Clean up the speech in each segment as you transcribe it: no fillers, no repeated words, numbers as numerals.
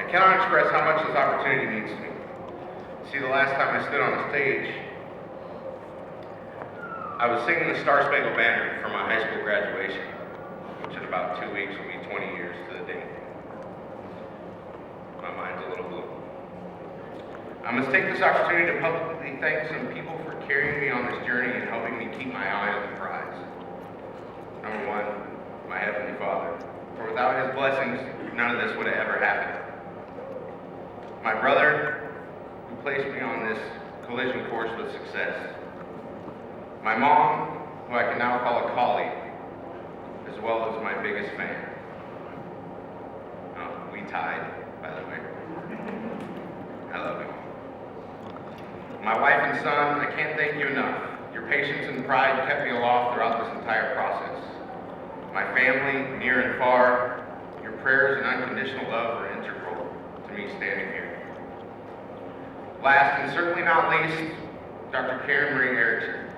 I cannot express how much this opportunity means to me. See, the last time I stood on a stage, I was singing the Star Spangled Banner for my high school graduation, which in about 2 weeks will be 20 years to the day. My mind's a little blown. I must take this opportunity to publicly thank some people for carrying me on this journey and helping me keep my eye on the prize. Number one, my Heavenly Father. For without His blessings, none of this would have ever happened. My brother, who placed me on this collision course with success. My mom, who I can now call a colleague, as well as my biggest fan. Oh, we tied, by the way. I love you. My wife and son, I can't thank you enough. Your patience and pride kept me aloft throughout this entire process. My family, near and far, your prayers and unconditional love are integral to me standing here. Last and certainly not least, Dr. Karen Marie Erickson.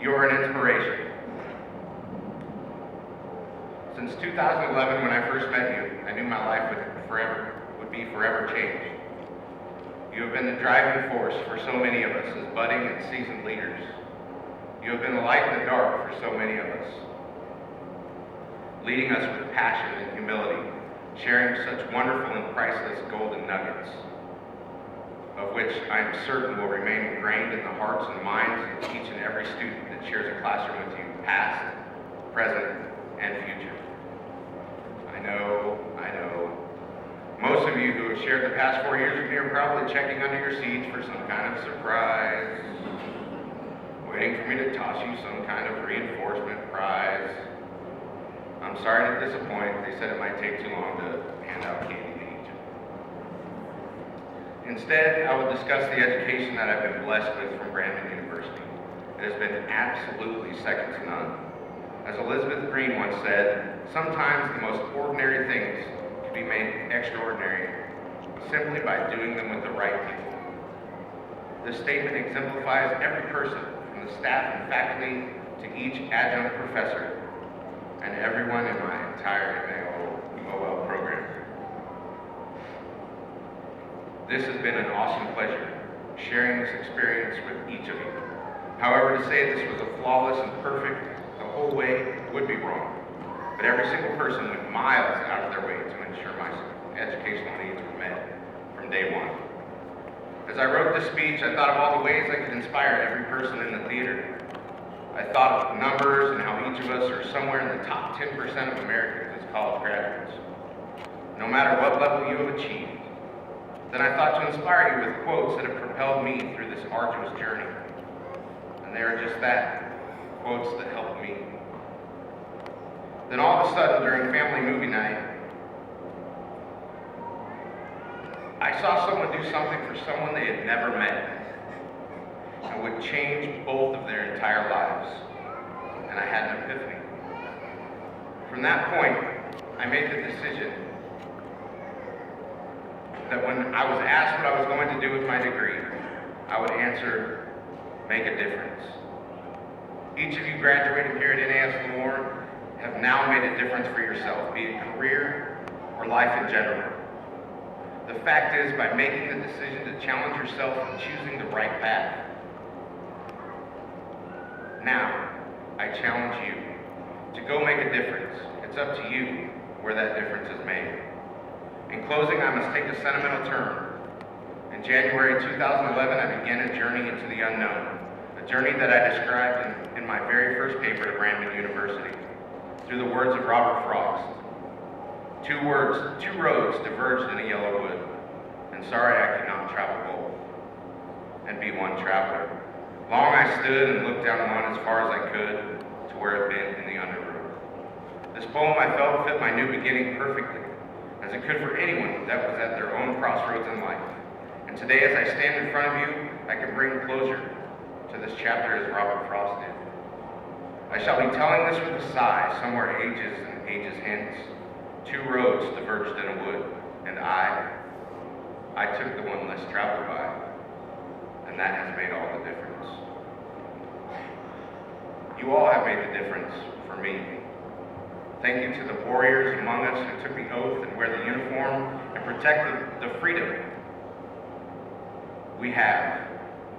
You are an inspiration. Since 2011, when I first met you, I knew my life would be forever changed. You have been the driving force for so many of us as budding and seasoned leaders. You have been the light in the dark for so many of us, leading us with passion and humility, sharing such wonderful and priceless golden nuggets, of which I am certain will remain ingrained in the hearts and minds of each and every student that shares a classroom with you, past, present, and future. I know. Most of you who have shared the past 4 years with me are probably checking under your seats for some kind of surprise, waiting for me to toss you some kind of reinforcement prize. I'm sorry to disappoint. They said it might take too long to hand out candy to each of you. Instead, I will discuss the education that I've been blessed with from Brandman University. It has been absolutely second to none. As Elizabeth Green once said, sometimes the most ordinary things be made extraordinary simply by doing them with the right people. This statement exemplifies every person, from the staff and faculty to each adjunct professor, and everyone in my entire MAOL program. This has been an awesome pleasure, sharing this experience with each of you. However, to say this was a flawless and perfect the whole way would be wrong. But every single person went miles out of their way to ensure my educational needs were met from day one. As I wrote this speech, I thought of all the ways I could inspire every person in the theater. I thought of numbers and how each of us are somewhere in the top 10% of Americans as college graduates, no matter what level you have achieved. Then I thought to inspire you with quotes that have propelled me through this arduous journey. And they are just that, quotes that helped me. Then all of a sudden, during family movie night, I saw someone do something for someone they had never met and would change both of their entire lives. And I had an epiphany. From that point, I made the decision that when I was asked what I was going to do with my degree, I would answer, make a difference. Each of you graduating here at NAS Lemoore have now made a difference for yourself, be it career or life in general. The fact is, by making the decision to challenge yourself and choosing the right path, now I challenge you to go make a difference. It's up to you where that difference is made. In closing, I must take a sentimental turn. In January 2011, I began a journey into the unknown, a journey that I described in my very first paper at Brandman University. Through the words of Robert Frost. Two roads diverged in a yellow wood, and sorry I could not travel both, and be one traveler. Long I stood and looked down one as far as I could to where it had been in the undergrowth. This poem I felt fit my new beginning perfectly, as it could for anyone that was at their own crossroads in life. And today, as I stand in front of you, I can bring closure to this chapter as Robert Frost did. I shall be telling this with a sigh, somewhere ages and ages hence. Two roads diverged in a wood, and I took the one less traveled by, and that has made all the difference. You all have made the difference for me. Thank you to the warriors among us who took the oath and wear the uniform and protect the freedom we have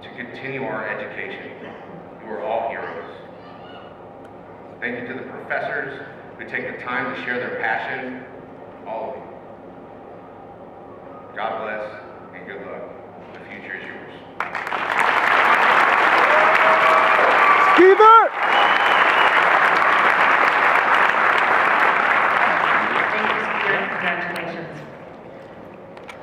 to continue our education. You are all heroes. Thank you to the professors who take the time to share their passion, all of you. God bless and good luck. The future is yours. Skeeter! Thank you, Skeeter. Congratulations.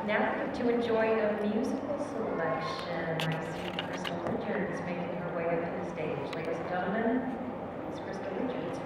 Now we get to enjoy a musical selection. I see Crystal Richards making her way up to the stage. Ladies and gentlemen, it's Crystal Richards.